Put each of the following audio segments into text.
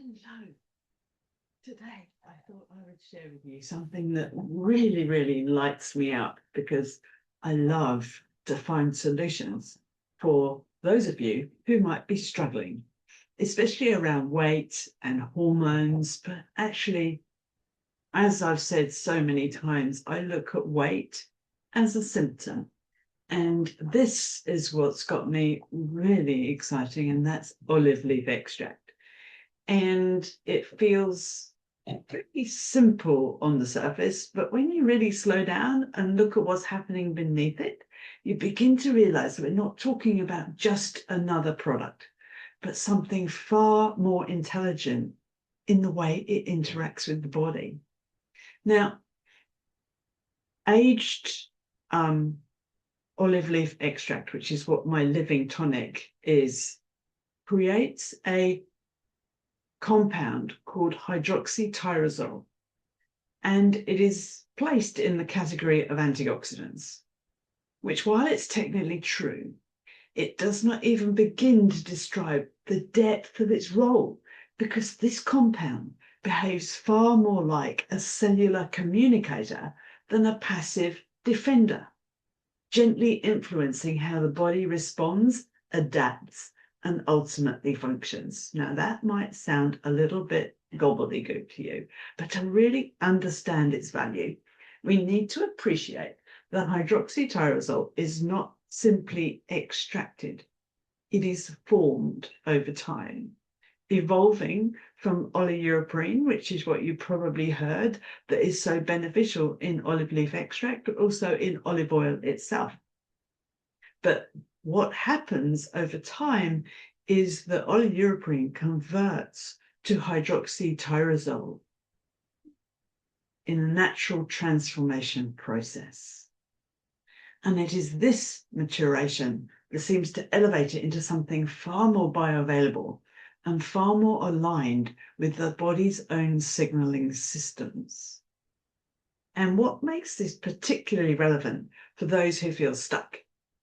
Hello. Today, I thought I would share with you something that really, really lights me up because I love to find solutions for those of you who might be struggling, especially around weight and hormones. But actually, as I've said so many times, I look at weight as a symptom. And this is what's got me really exciting, and that's olive leaf extract. And it feels pretty simple on the surface, but when you really slow down and look at what's happening beneath it, you begin to realize that we're not talking about just another product, but something far more intelligent in the way it interacts with the body. Now, aged olive leaf extract, which is what my Living Tonic is, creates a compound called hydroxytyrosol, and it is placed in the category of antioxidants, which, while it's technically true, it does not even begin to describe the depth of its role, because this compound behaves far more like a cellular communicator than a passive defender, gently influencing how the body responds, adapts, and ultimately functions. Now, that might sound a little bit gobbledygook to you, but to really understand its value, we need to appreciate that hydroxytyrosol is not simply extracted. It is formed over time, evolving from oleuropein, which is what you probably heard, that is so beneficial in olive leaf extract, but also in olive oil itself. But what happens over time is that oleuropein converts to hydroxytyrosol in a natural transformation process. And it is this maturation that seems to elevate it into something far more bioavailable and far more aligned with the body's own signaling systems. And what makes this particularly relevant for those who feel stuck,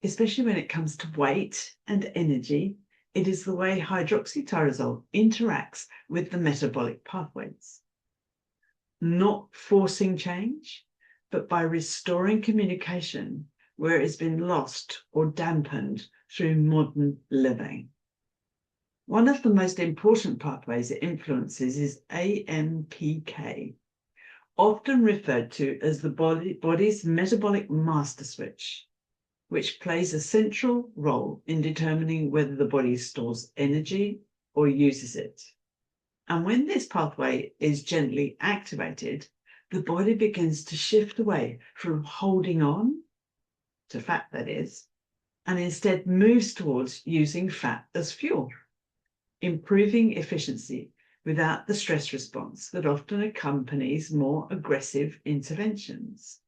especially when it comes to weight and energy, it is the way hydroxytyrosol interacts with the metabolic pathways. Not forcing change, but by restoring communication where it has been lost or dampened through modern living. One of the most important pathways it influences is AMPK, often referred to as the body's metabolic master switch, which plays a central role in determining whether the body stores energy or uses it. And when this pathway is gently activated, the body begins to shift away from holding on to fat, that is, and instead moves towards using fat as fuel, improving efficiency without the stress response that often accompanies more aggressive interventions.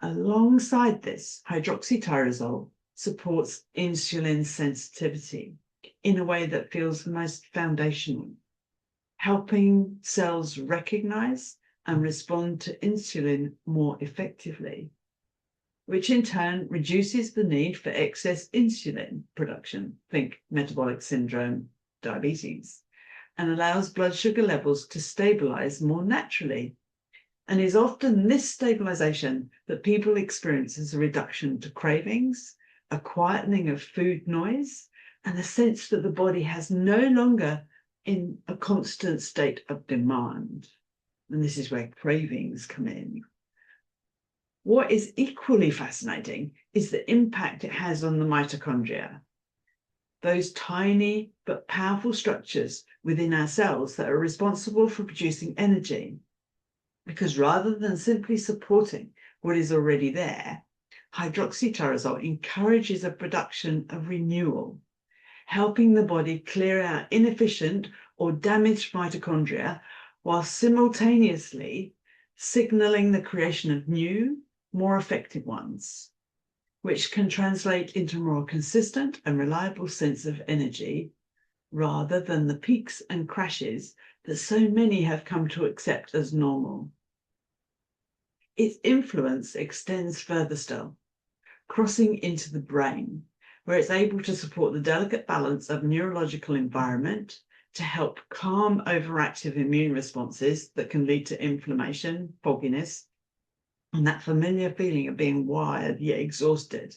Alongside this, hydroxytyrosol supports insulin sensitivity in a way that feels most foundational, helping cells recognize and respond to insulin more effectively, which in turn reduces the need for excess insulin production, think metabolic syndrome, diabetes, and allows blood sugar levels to stabilize more naturally. And is often this stabilization that people experience as a reduction to cravings, a quietening of food noise, and a sense that the body has no longer in a constant state of demand. And this is where cravings come in. What is equally fascinating is the impact it has on the mitochondria, those tiny but powerful structures within our cells that are responsible for producing energy. Because rather than simply supporting what is already there, hydroxytyrosol encourages a production of renewal, helping the body clear out inefficient or damaged mitochondria while simultaneously signaling the creation of new, more effective ones, which can translate into a more consistent and reliable sense of energy rather than the peaks and crashes that so many have come to accept as normal. Its influence extends further still, crossing into the brain, where it's able to support the delicate balance of neurological environment to help calm overactive immune responses that can lead to inflammation, fogginess, and that familiar feeling of being wired yet exhausted.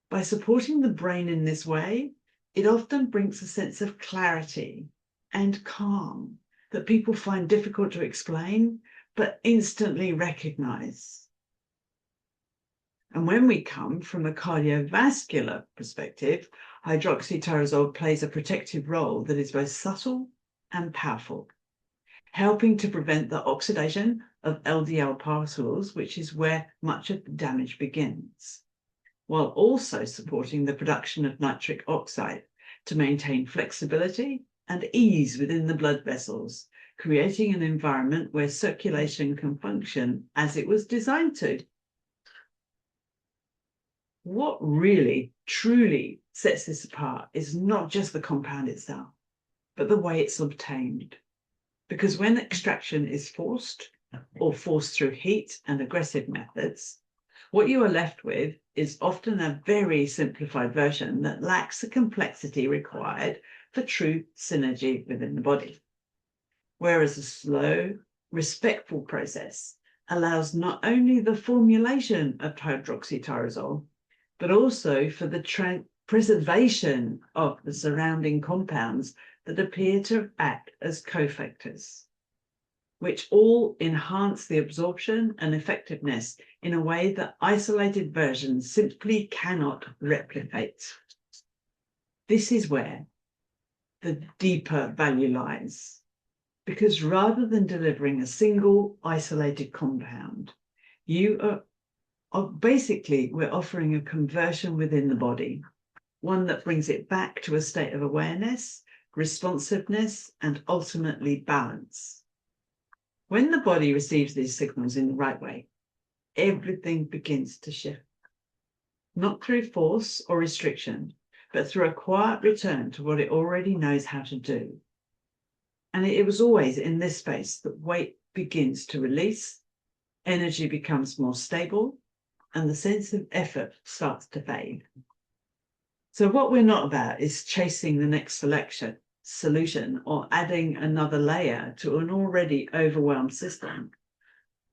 By supporting the brain in this way, it often brings a sense of clarity and calm that people find difficult to explain, but instantly recognize. And when we come from a cardiovascular perspective, hydroxytyrosol plays a protective role that is both subtle and powerful, helping to prevent the oxidation of LDL particles, which is where much of the damage begins, while also supporting the production of nitric oxide to maintain flexibility and ease within the blood vessels, creating an environment where circulation can function as it was designed to. What really, truly sets this apart is not just the compound itself, but the way it's obtained. Because when extraction is forced, or forced through heat and aggressive methods, what you are left with is often a very simplified version that lacks the complexity required for true synergy within the body. Whereas a slow, respectful process allows not only the formulation of hydroxytyrosol, but also for the preservation of the surrounding compounds that appear to act as cofactors, which all enhance the absorption and effectiveness in a way that isolated versions simply cannot replicate. This is where the deeper value lies, because rather than delivering a single isolated compound, we're offering a conversion within the body, one that brings it back to a state of awareness, responsiveness, and ultimately balance. When the body receives these signals in the right way, everything begins to shift, not through force or restriction, but through a quiet return to what it already knows how to do. And it was always in this space that weight begins to release, energy becomes more stable, and the sense of effort starts to fade. So what we're not about is chasing the next solution or adding another layer to an already overwhelmed system,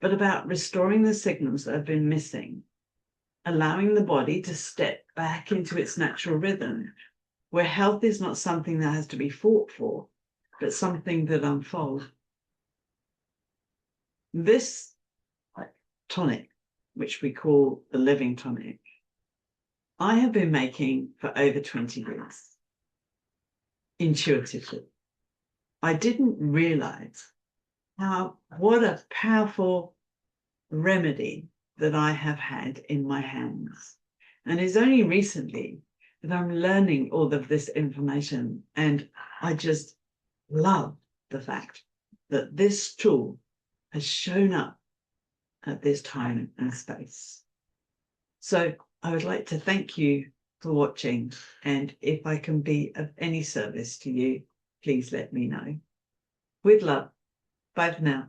but about restoring the signals that have been missing, allowing the body to step back into its natural rhythm, where health is not something that has to be fought for, but something that unfolds. This tonic, which we call the Living Tonic, I have been making for over 20 years, intuitively. I didn't realize what a powerful remedy that I have had in my hands. And it's only recently that I'm learning all of this information, and I just love the fact that this tool has shown up at this time and space. So I would like to thank you for watching, and if I can be of any service to you, please let me know. With love. Bye for now.